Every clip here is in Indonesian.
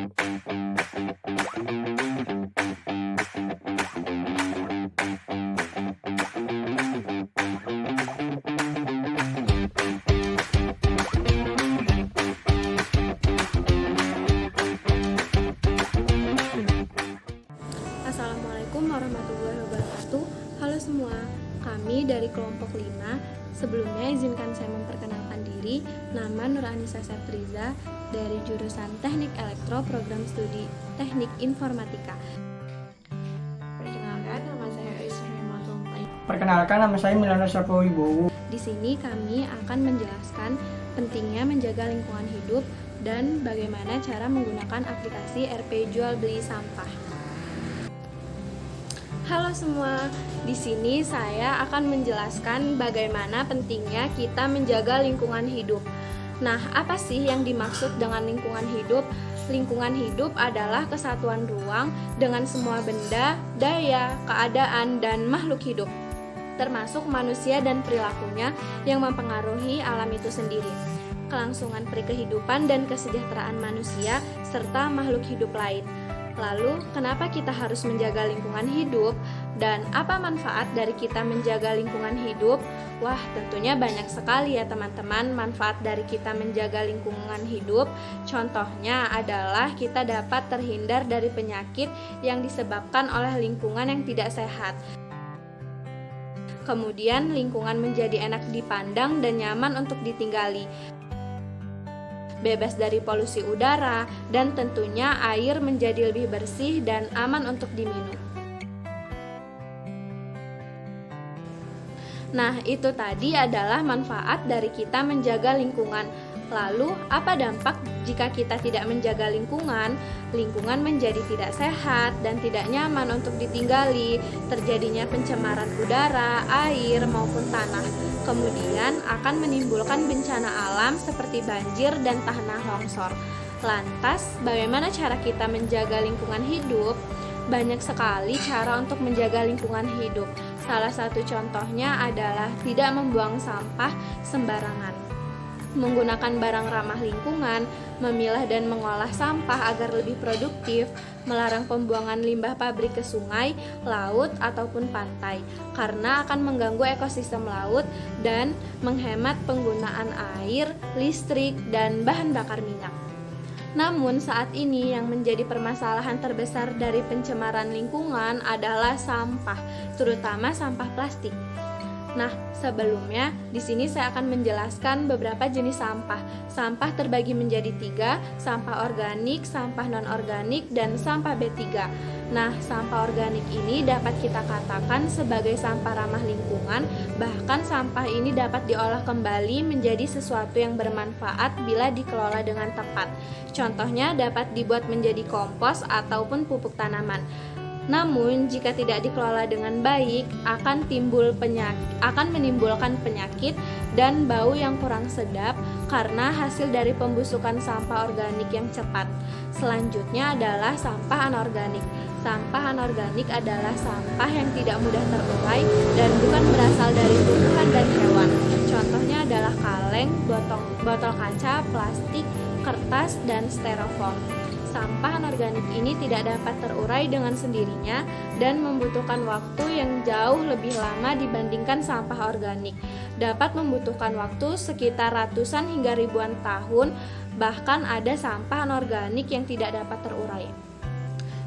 Assalamualaikum warahmatullahi wabarakatuh. Halo semua, kami dari kelompok 5. Sebelumnya izinkan saya memperkenalkan diri. Nama Nur Anissa Septriza dari jurusan Teknik Elektro Program Studi Teknik Informatika. Perkenalkan, nama saya Aisyah Himatul. Perkenalkan, nama saya Milana Sarpowibowo. Di sini kami akan menjelaskan pentingnya menjaga lingkungan hidup dan bagaimana cara menggunakan aplikasi RP Jual Beli Sampah. Halo semua, di sini saya akan menjelaskan bagaimana pentingnya kita menjaga lingkungan hidup. Nah, apa sih yang dimaksud dengan lingkungan hidup? Lingkungan hidup adalah kesatuan ruang dengan semua benda, daya, keadaan, dan makhluk hidup, termasuk manusia dan perilakunya yang mempengaruhi alam itu sendiri, kelangsungan kehidupan dan kesejahteraan manusia, serta makhluk hidup lain. Lalu, kenapa kita harus menjaga lingkungan hidup? Dan apa manfaat dari kita menjaga lingkungan hidup? Wah, tentunya banyak sekali ya teman-teman manfaat dari kita menjaga lingkungan hidup. Contohnya adalah kita dapat terhindar dari penyakit yang disebabkan oleh lingkungan yang tidak sehat. Kemudian, lingkungan menjadi enak dipandang dan nyaman untuk ditinggali, bebas dari polusi udara, dan tentunya air menjadi lebih bersih dan aman untuk diminum. Nah, itu tadi adalah manfaat dari kita menjaga lingkungan. Lalu, apa dampak jika kita tidak menjaga lingkungan? Lingkungan menjadi tidak sehat dan tidak nyaman untuk ditinggali, terjadinya pencemaran udara, air, maupun tanah. Kemudian akan menimbulkan bencana alam seperti banjir dan tanah longsor. Lantas, bagaimana cara kita menjaga lingkungan hidup? Banyak sekali cara untuk menjaga lingkungan hidup. Salah satu contohnya adalah tidak membuang sampah sembarangan, menggunakan barang ramah lingkungan, memilah dan mengolah sampah agar lebih produktif, melarang pembuangan limbah pabrik ke sungai, laut, ataupun pantai, karena akan mengganggu ekosistem laut dan menghemat penggunaan air, listrik, dan bahan bakar minyak. Namun saat ini yang menjadi permasalahan terbesar dari pencemaran lingkungan adalah sampah, terutama sampah plastik. Nah, sebelumnya di sini saya akan menjelaskan beberapa jenis sampah. Sampah terbagi menjadi 3, sampah organik, sampah non-organik, dan sampah B3. Nah, sampah organik ini dapat kita katakan sebagai sampah ramah lingkungan, bahkan sampah ini dapat diolah kembali menjadi sesuatu yang bermanfaat bila dikelola dengan tepat. Contohnya dapat dibuat menjadi kompos ataupun pupuk tanaman. Namun, jika tidak dikelola dengan baik, akan menimbulkan penyakit dan bau yang kurang sedap karena hasil dari pembusukan sampah organik yang cepat. Selanjutnya adalah sampah anorganik. Sampah anorganik adalah sampah yang tidak mudah terurai dan bukan berasal dari tumbuhan dan hewan. Contohnya adalah kaleng, botol kaca, plastik, kertas, dan styrofoam. Sampah anorganik ini tidak dapat terurai dengan sendirinya dan membutuhkan waktu yang jauh lebih lama dibandingkan sampah organik. Dapat membutuhkan waktu sekitar ratusan hingga ribuan tahun, bahkan ada sampah anorganik yang tidak dapat terurai.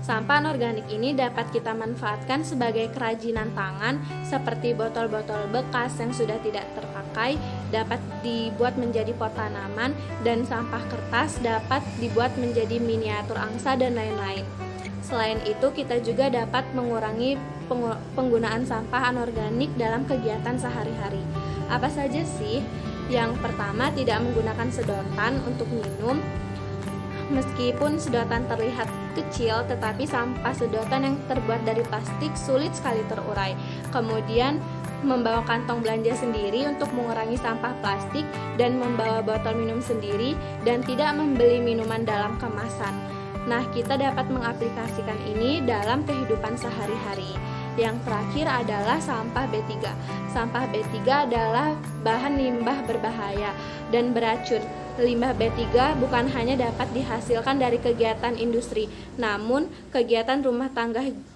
Sampah anorganik ini dapat kita manfaatkan sebagai kerajinan tangan seperti botol-botol bekas yang sudah tidak terpakai, dapat dibuat menjadi pot tanaman, dan sampah kertas dapat dibuat menjadi miniatur angsa dan lain-lain. Selain itu, kita juga dapat mengurangi penggunaan sampah anorganik dalam kegiatan sehari-hari. Apa saja sih? Yang pertama, tidak menggunakan sedotan untuk minum. Meskipun sedotan terlihat kecil, tetapi sampah sedotan yang terbuat dari plastik sulit sekali terurai. Kemudian, membawa kantong belanja sendiri untuk mengurangi sampah plastik dan membawa botol minum sendiri dan tidak membeli minuman dalam kemasan. Nah, kita dapat mengaplikasikan ini dalam kehidupan sehari-hari. Yang terakhir adalah sampah B3. Sampah B3 adalah bahan limbah berbahaya dan beracun. Limbah B3 bukan hanya dapat dihasilkan dari kegiatan industri, namun kegiatan rumah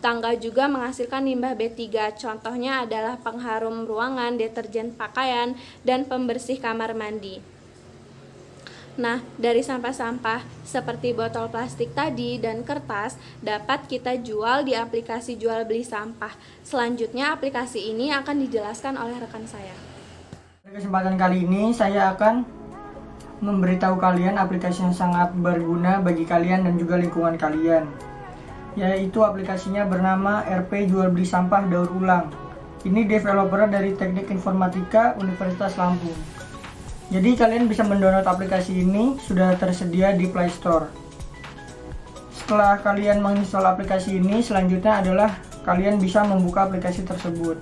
tangga juga menghasilkan limbah B3. Contohnya adalah pengharum ruangan, deterjen pakaian, dan pembersih kamar mandi. Nah, dari sampah-sampah seperti botol plastik tadi dan kertas dapat kita jual di aplikasi jual beli sampah. Selanjutnya aplikasi ini akan dijelaskan oleh rekan saya. Pada kesempatan kali ini saya akan memberitahu kalian aplikasi yang sangat berguna bagi kalian dan juga lingkungan kalian. Yaitu aplikasinya bernama RP Jual Beli Sampah Daur Ulang. Ini developer dari Teknik Informatika Universitas Lampung. Jadi kalian bisa mendownload aplikasi ini, sudah tersedia di Play Store. Setelah kalian menginstal aplikasi ini, selanjutnya adalah kalian bisa membuka aplikasi tersebut.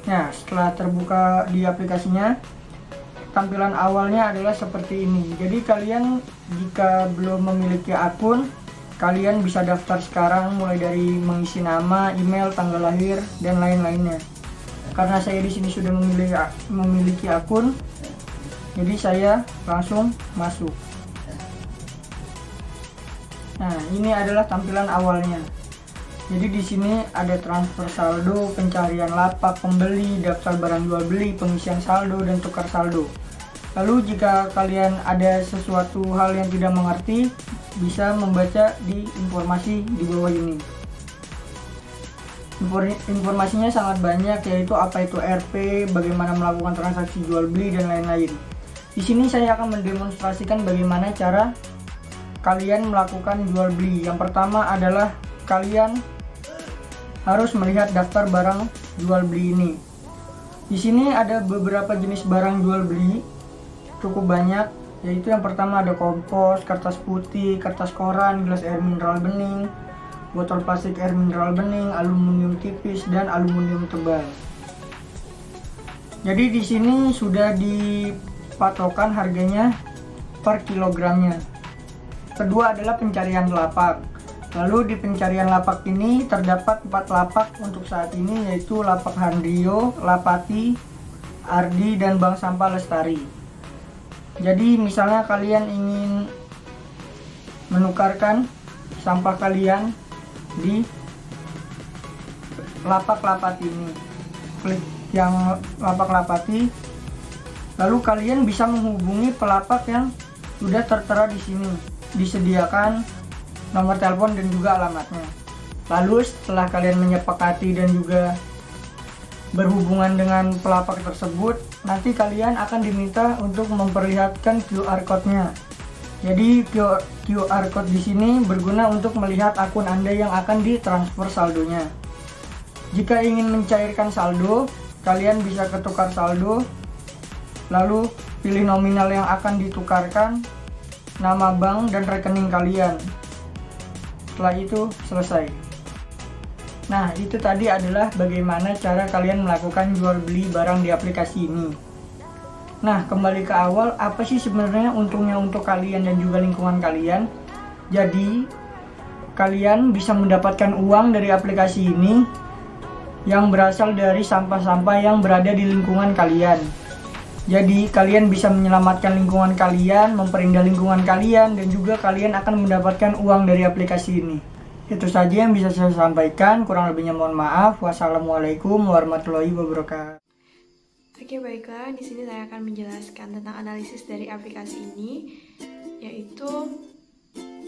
Nah, setelah terbuka di aplikasinya, tampilan awalnya adalah seperti ini. Jadi kalian jika belum memiliki akun, kalian bisa daftar sekarang mulai dari mengisi nama, email, tanggal lahir, dan lain-lainnya. Karena saya di sini sudah memiliki akun, jadi saya langsung masuk. Nah, ini adalah tampilan awalnya. Jadi di sini ada transfer saldo, pencarian lapak pembeli, daftar barang jual beli, pengisian saldo, dan tukar saldo. Lalu jika kalian ada sesuatu hal yang tidak mengerti, bisa membaca di informasi di bawah ini. Informasinya sangat banyak, yaitu apa itu RP, bagaimana melakukan transaksi jual beli, dan lain-lain. Di sini saya akan mendemonstrasikan bagaimana cara kalian melakukan jual beli. Yang pertama adalah kalian harus melihat daftar barang jual beli ini. Di sini ada beberapa jenis barang jual beli, cukup banyak, yaitu yang pertama ada kompos, kertas putih, kertas koran, gelas air mineral bening, botol plastik air mineral bening, aluminium tipis, dan aluminium tebal. Jadi di sini sudah dipatokan harganya per kilogramnya. Kedua adalah pencarian lapak. Lalu di pencarian lapak ini terdapat 4 lapak untuk saat ini, yaitu Lapak Handrio, Lapati, Ardi, dan Bank Sampah Lestari. Jadi misalnya kalian ingin menukarkan sampah kalian di lapak Lapati ini, klik yang lapak Lapati, lalu kalian bisa menghubungi pelapak yang sudah tertera di sini, disediakan nomor telepon dan juga alamatnya. Lalu setelah kalian menyepakati dan juga berhubungan dengan pelapak tersebut, nanti kalian akan diminta untuk memperlihatkan QR code-nya. Jadi QR code di sini berguna untuk melihat akun Anda yang akan ditransfer saldonya. Jika ingin mencairkan saldo, kalian bisa ke tukar saldo, lalu pilih nominal yang akan ditukarkan, nama bank, dan rekening kalian. Setelah itu selesai. Nah, itu tadi adalah bagaimana cara kalian melakukan jual beli barang di aplikasi ini. Nah, kembali ke awal, apa sih sebenarnya untungnya untuk kalian dan juga lingkungan kalian? Jadi, kalian bisa mendapatkan uang dari aplikasi ini yang berasal dari sampah-sampah yang berada di lingkungan kalian. Jadi kalian bisa menyelamatkan lingkungan kalian, memperindah lingkungan kalian, dan juga kalian akan mendapatkan uang dari aplikasi ini. Itu saja yang bisa saya sampaikan, kurang lebihnya mohon maaf. Wassalamualaikum warahmatullahi wabarakatuh. Oke, baiklah, di sini saya akan menjelaskan tentang analisis dari aplikasi ini, yaitu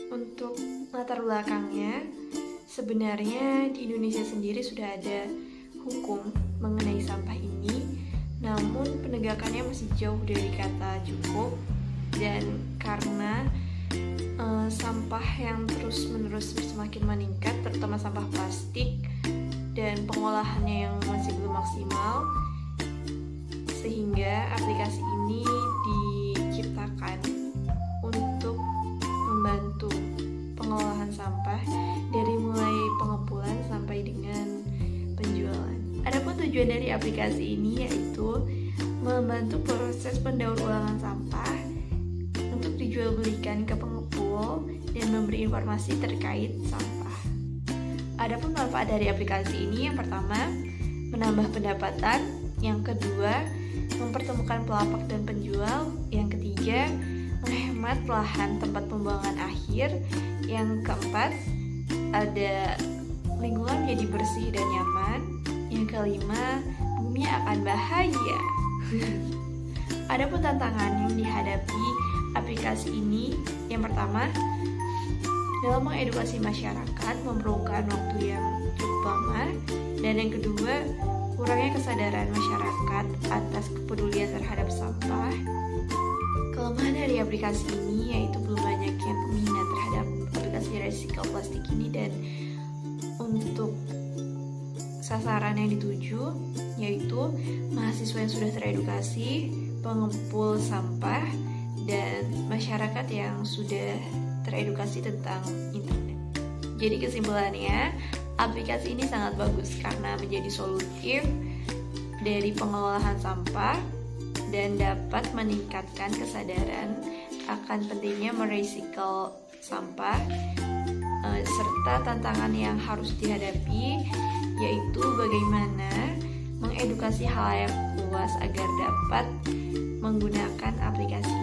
untuk latar belakangnya. Sebenarnya di Indonesia sendiri sudah ada hukum mengenai sampah ini, namun penegakannya masih jauh dari kata cukup. Dan karena sampah yang terus-menerus semakin meningkat, terutama sampah plastik, dan pengolahannya yang masih belum maksimal, sehingga aplikasi ini diciptakan untuk membantu pengolahan sampah dari mulai pengepulkan sampai dengan penjualan. Adapun tujuan dari aplikasi ini yaitu membantu proses pendaur ulangan sampah untuk dijual belikan ke pengepul memberi informasi terkait sampah. Adapun manfaat dari aplikasi ini, yang pertama, menambah pendapatan, yang kedua, mempertemukan pelapak dan penjual, yang ketiga, menghemat lahan tempat pembuangan akhir, yang keempat, ada lingkungan menjadi bersih dan nyaman, yang kelima, bumi akan bahagia. Adapun tantangan yang dihadapi aplikasi ini, yang pertama, dalam mengedukasi masyarakat memerlukan waktu yang cukup lama, dan yang kedua, kurangnya kesadaran masyarakat atas kepedulian terhadap sampah. Kelemahan dari aplikasi ini yaitu belum banyaknya peminat terhadap aplikasi recycle plastik ini, dan untuk sasaran yang dituju yaitu mahasiswa yang sudah teredukasi, pengepul sampah, dan masyarakat yang sudah teredukasi tentang internet. Jadi kesimpulannya, aplikasi ini sangat bagus karena menjadi solutif dari pengelolaan sampah dan dapat meningkatkan kesadaran akan pentingnya merecycle sampah, serta tantangan yang harus dihadapi yaitu bagaimana mengedukasi halayak luas agar dapat menggunakan aplikasi